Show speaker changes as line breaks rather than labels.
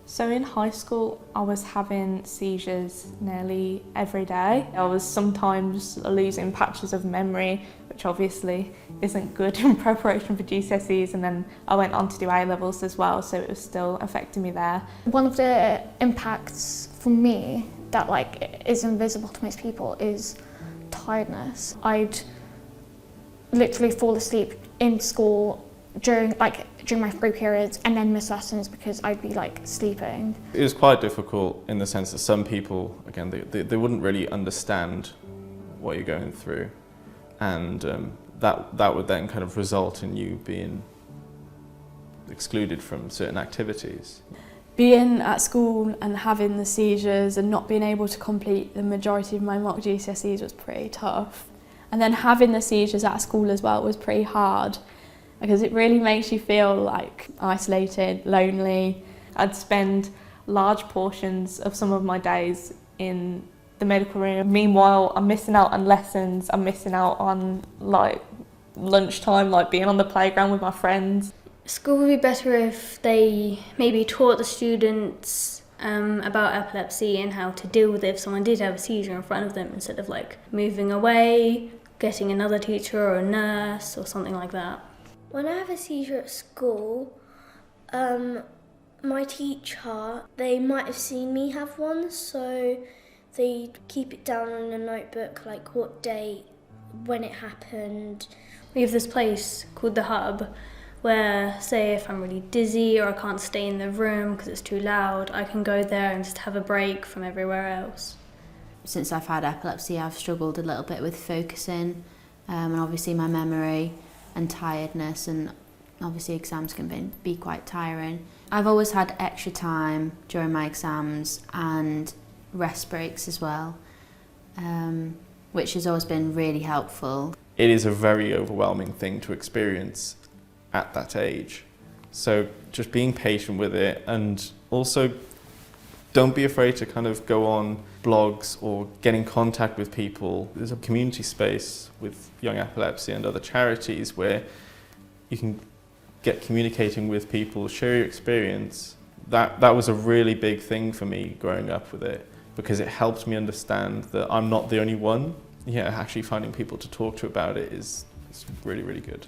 So in high school, I was having seizures nearly every day. I was sometimes losing patches of memory, which obviously isn't good in preparation for GCSEs, and then I went on to do A-levels as well, so it was still affecting me there.
One of the impacts for me that is invisible to most people is tiredness. I'd literally fall asleep in school during my free periods and then miss lessons because I'd be sleeping.
It was quite difficult in the sense that some people, again, they wouldn't really understand what you're going through, and that would then kind of result in you being excluded from certain activities.
Being at school and having the seizures and not being able to complete the majority of my mock GCSEs was pretty tough. And then having the seizures at school as well was pretty hard, because it really makes you feel isolated, lonely. I'd spend large portions of some of my days in the medical room. Meanwhile, I'm missing out on lessons, I'm missing out on lunchtime, being on the playground with my friends.
School would be better if they maybe taught the students about epilepsy and how to deal with it if someone did have a seizure in front of them, instead of moving away, getting another teacher or a nurse or something like that.
When I have a seizure at school, my teacher, they might have seen me have one, so they keep it down on a notebook, what date, when it happened.
We have this place called the Hub, where, say, if I'm really dizzy or I can't stay in the room because it's too loud, I can go there and just have a break from everywhere else.
Since I've had epilepsy, I've struggled a little bit with focusing, and obviously my memory and tiredness, and obviously exams can be quite tiring. I've always had extra time during my exams and rest breaks as well, which has always been really helpful.
It is a very overwhelming thing to experience at that age. So just being patient with it, and also don't be afraid to kind of go on blogs or get in contact with people. There's a community space with Young Epilepsy and other charities where you can get communicating with people, share your experience. That was a really big thing for me growing up with it, because it helped me understand that I'm not the only one. Yeah, actually finding people to talk to about it is really, really good.